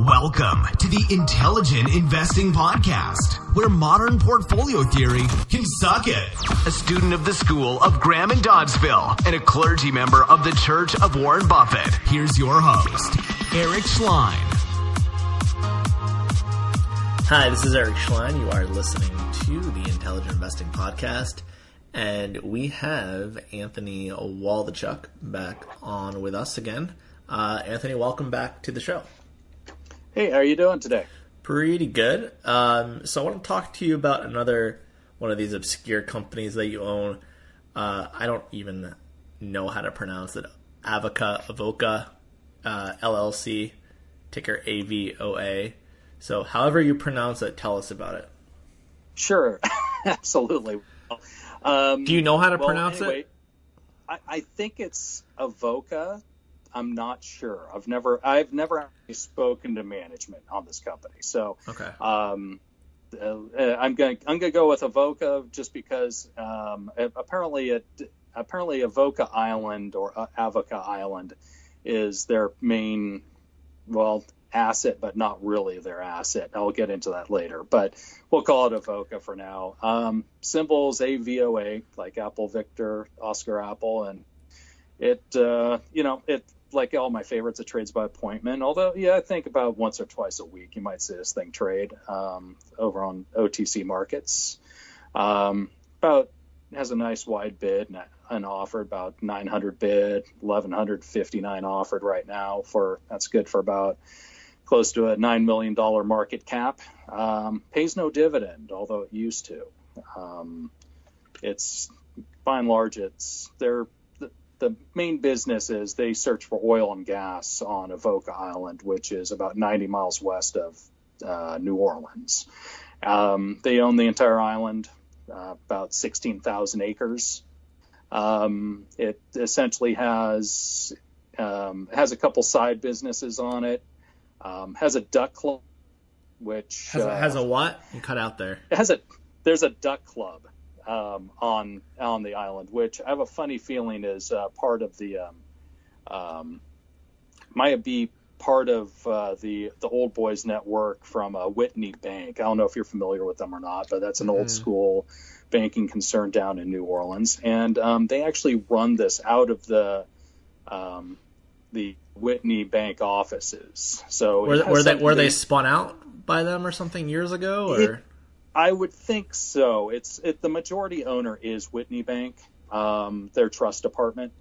Welcome to the Intelligent Investing Podcast, where modern portfolio theory can suck it. A student of the School of Graham and Doddsville and a clergy member of the Church of Warren Buffett, here's your host, Eric Schlein. Hi, this is Eric Schlein. You are listening to the Intelligent Investing Podcast, and we have Anthony Waldachuk back on with us again. Anthony, welcome back to the show. Hey, how are you doing today? Pretty good. So I want to talk to you about another one of these obscure companies that you own. I don't even know how to pronounce it. Avoca, LLC, ticker AVOA. So however you pronounce it, tell us about it. Sure, absolutely. Do you know how to pronounce it? I think it's Avoca. I'm not sure. I've never actually spoken to management on this company, so okay. I'm gonna go with Avoca just because apparently Avoca Island or Avoca Island is their main asset, but not really their asset. I'll get into that later, but we'll call it Avoca for now. Symbols AVOA, like Apple Victor, Oscar Apple, and it like all my favorites, it trades by appointment. Although, I think about once or twice a week you might see this thing trade over on OTC markets. Has a nice wide bid and offered about 900 bid, 1159 offered right now. That's good for about close to a $9 million market cap. Pays no dividend, although it used to. It's by and large, the main business is they search for oil and gas on Avoca Island, which is about 90 miles west of New Orleans. They own the entire island, about 16,000 acres. It essentially has a couple side businesses on it. Has a duck club, which has a what? You cut out there. There's a duck club on the island, which I have a funny feeling is part of the might be part of the Old Boys network from Whitney Bank. I don't know if you're familiar with them or not, but that's an old school banking concern down in New Orleans, and they actually run this out of the Whitney Bank offices. So were they spun out by them or something years ago, or? I would think so. The majority owner is Whitney Bank, their trust department.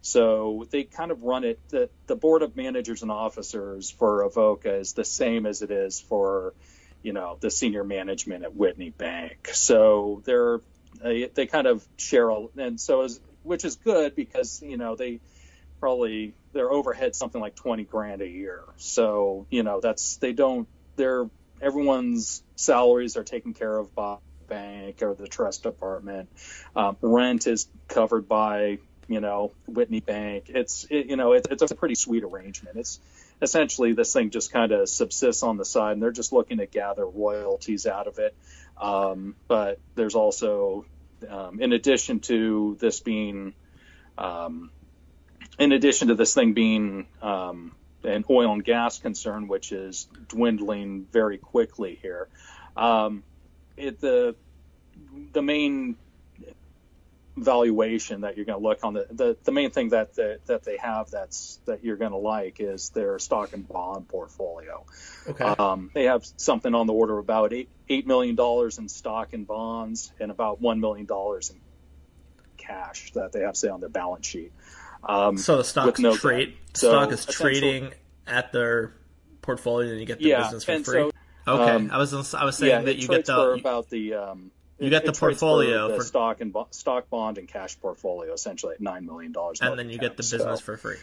So they kind of run it. The board of managers and officers for Avoca is the same as it is for, the senior management at Whitney Bank. So they kind of share, which is good because they probably their overhead something like $20,000 a year. So everyone's salaries are taken care of by the bank or the trust department. Rent is covered by, Whitney Bank. It's a pretty sweet arrangement. It's essentially this thing just kind of subsists on the side, and they're just looking to gather royalties out of it. But there's also, in addition to this thing being an oil and gas concern, which is dwindling very quickly here. The main valuation that you're going to look on the main thing that they have that you're going to like is their stock and bond portfolio. Okay. They have something on the order of about $8 million in stock and bonds and about $1 million in cash that they have, say, on their balance sheet. So the stock is trading at their portfolio, and you get the business for free. Okay, I was saying that you get the portfolio for stock, bond, and cash portfolio, essentially at $9 million. And then you get the business for free.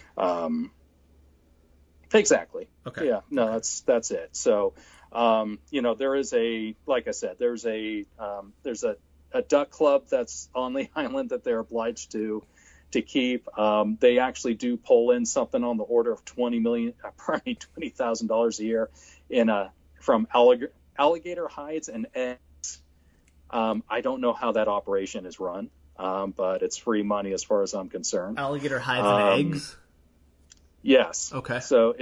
Exactly. Okay. Yeah. No, that's it. So, there is there's a duck club that's on the island that they're obliged to keep. They actually do pull in something on the order of $20,000 a year from alligator hides and eggs. I don't know how that operation is run, but it's free money as far as I'm concerned. Alligator hides and eggs? Yes. Okay. So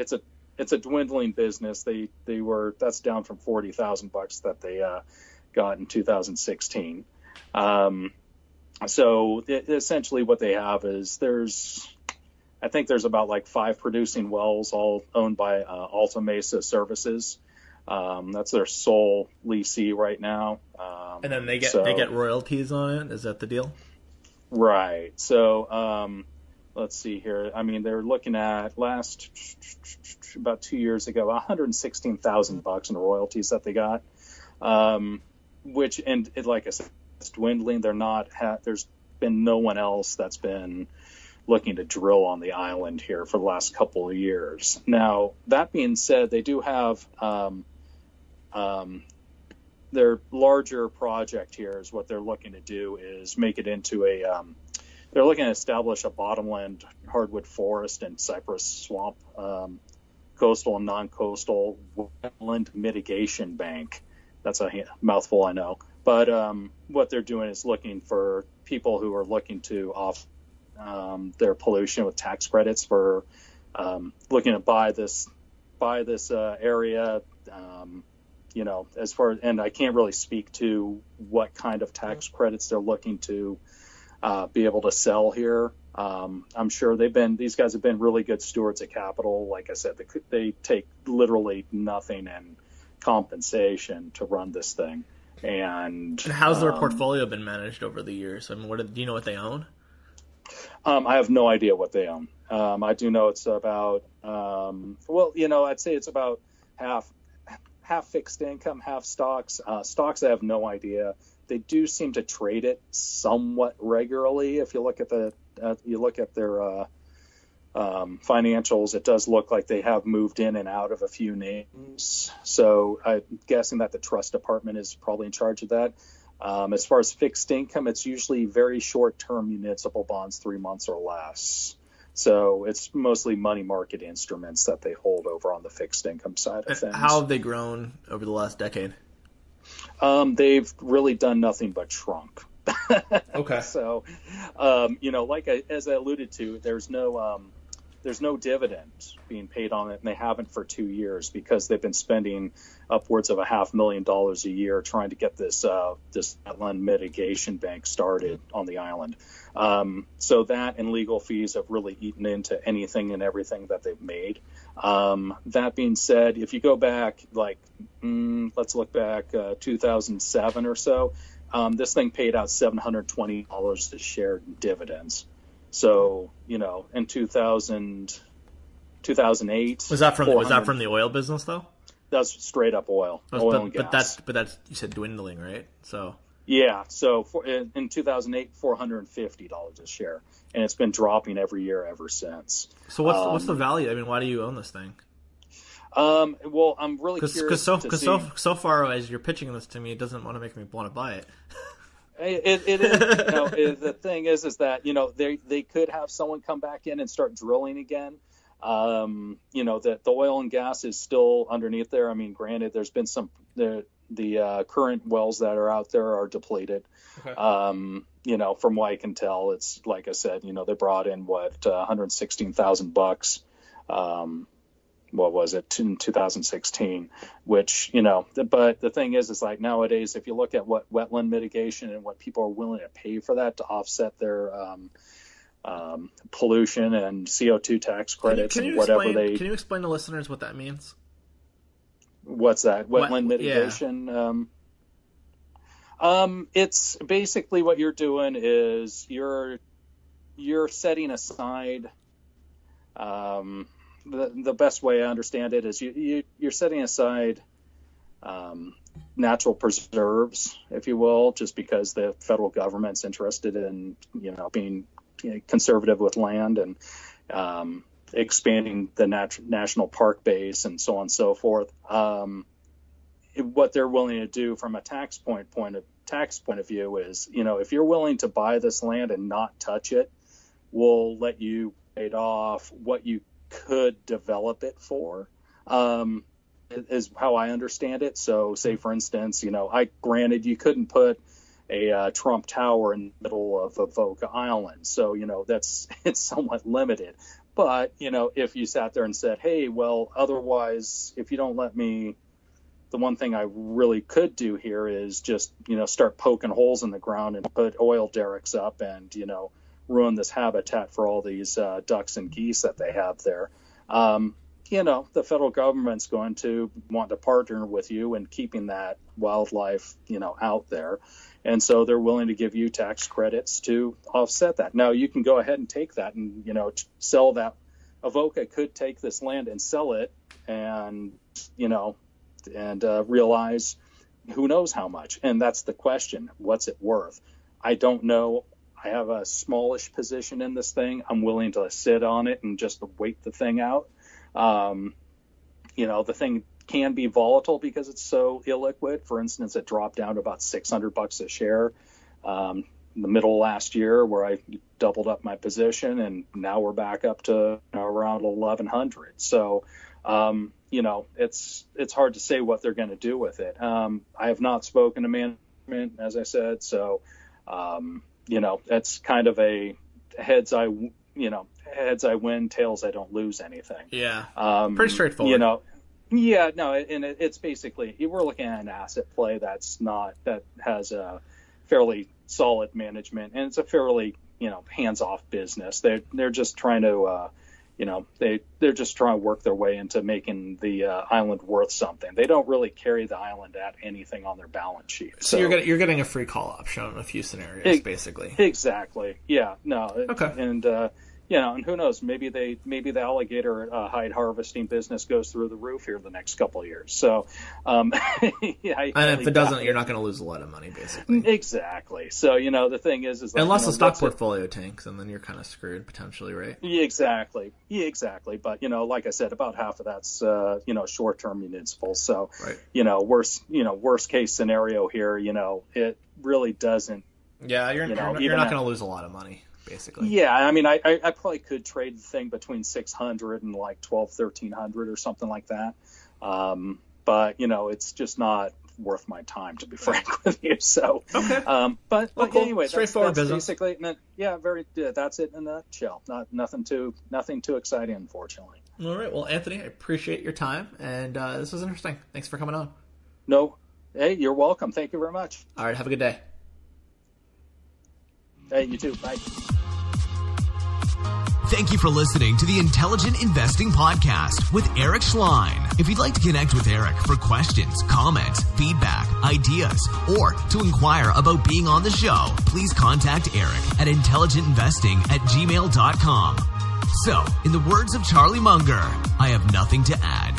it's a dwindling business. That's down from $40,000 that they got in 2016. So essentially what they have is I think there's about like 5 producing wells, all owned by Alta Mesa Services. That's their sole leasee right now. And then they get royalties on it. Is that the deal? Right. So let's see here. I mean, they're looking at about 2 years ago, $116,000 in royalties that they got, which, and like I said, it's dwindling. There's been no one else that's been looking to drill on the island here for the last couple of years. Now, that being said, they do have their larger project here is what they're looking to do is make it into they're looking to establish a bottomland hardwood forest and cypress swamp, coastal and non-coastal wetland mitigation bank. That's a mouthful, I know. But what they're doing is looking for people who are looking to off their pollution with tax credits for looking to buy this area. As far as, and I can't really speak to what kind of tax credits they're looking to be able to sell here. I'm sure these guys have been really good stewards of capital. Like I said, they take literally nothing in compensation to run this thing. And how's their portfolio been managed over the years? I mean, do you know what they own? I have no idea what they own. I do know it's about, I'd say it's about half fixed income, half stocks. Stocks, I have no idea. They do seem to trade it somewhat regularly. If you look at their financials, it does look like they have moved in and out of a few names. So I'm guessing that the trust department is probably in charge of that. As far as fixed income, it's usually very short-term municipal bonds, 3 months or less. So it's mostly money market instruments that they hold over on the fixed income side of things. How have they grown over the last decade? They've really done nothing but shrunk. Okay. So, as I alluded to, there's no dividend being paid on it, and they haven't for 2 years because they've been spending upwards of $500,000 a year trying to get this wetland mitigation bank started on the island. So that and legal fees have really eaten into anything and everything that they've made. That being said, if you go back, let's look back 2007 or so, this thing paid out $720 a share in dividends. So, in 2008. Was that from the oil business though? That's straight up oil and gas. But that's you said dwindling, right? So. Yeah. So in 2008, $450 a share, and it's been dropping every year ever since. So what's the value? I mean, why do you own this thing? Well, I'm really curious because so far as you're pitching this to me, it doesn't want to make me want to buy it. It is. The thing is that they could have someone come back in and start drilling again. That the oil and gas is still underneath there. I mean, granted, there's been some the current wells that are out there are depleted. Okay. From what I can tell, it's like I said. They brought in $116,000. What was it in 2016, which, but the thing is like nowadays, if you look at what wetland mitigation and what people are willing to pay for that to offset their pollution and CO2 tax credits and whatever Can you explain to listeners what that means? What's that? Wetland mitigation? Yeah. It's basically what you're doing is you're setting aside, the best way I understand it is you're setting aside natural preserves, if you will, just because the federal government's interested in being conservative with land and expanding the national park base and so on and so forth. What they're willing to do from a tax point of view is, if you're willing to buy this land and not touch it, we'll let you pay it off what you could develop it for, is how I understand it. So say, for instance, granted you couldn't put a Trump Tower in the middle of Avoca Island. So, it's somewhat limited. But, if you sat there and said, hey, well, otherwise, if you don't let me, the one thing I really could do here is just, start poking holes in the ground and put oil derricks up and, ruin this habitat for all these ducks and geese that they have there. The federal government's going to want to partner with you in keeping that wildlife, out there. And so they're willing to give you tax credits to offset that. Now, you can go ahead and take that and, sell that. Avoca could take this land and sell it and, realize who knows how much. And that's the question. What's it worth? I don't know. I have a smallish position in this thing. I'm willing to sit on it and just wait the thing out. The thing can be volatile because it's so illiquid. For instance, it dropped down to about $600 a share in the middle of last year, where I doubled up my position, and now we're back up to around 1,100. So, it's hard to say what they're going to do with it. I have not spoken to management, as I said, so that's kind of a heads I win, tails I don't lose anything. Yeah, pretty straightforward. It's basically, we're looking at an asset play that has a fairly solid management, and it's a fairly hands-off business. They're just trying to they're just trying to work their way into making the island worth something. They don't really carry the island at anything on their balance sheet. So you're getting a free call option in a few scenarios, basically. Exactly. Yeah. No. Okay. And and who knows? Maybe the alligator hide harvesting business goes through the roof here the next couple of years. So, and if it doesn't, you're not going to lose a lot of money, basically. Exactly. So, the thing is unless the stock portfolio tanks, and then you're kind of screwed potentially, right? Exactly. But like I said, about half of that's short-term municipal. So, right. Worst case scenario here, it really doesn't. Yeah, you're not going to lose a lot of money. Basically. Yeah, I mean, I probably could trade the thing between 600 and like 1,300 or something like that. But it's just not worth my time, to be frank with you. So, okay. But cool. Anyway, straightforward that's business. Basically, that's it in a nutshell. Nothing too exciting, unfortunately. All right. Well, Anthony, I appreciate your time, and this was interesting. Thanks for coming on. No, hey, you're welcome. Thank you very much. All right. Have a good day. Hey, you too. Bye. Thank you for listening to the Intelligent Investing Podcast with Eric Schlein. If you'd like to connect with Eric for questions, comments, feedback, ideas, or to inquire about being on the show, please contact Eric at intelligentinvesting@gmail.com. So, in the words of Charlie Munger, I have nothing to add.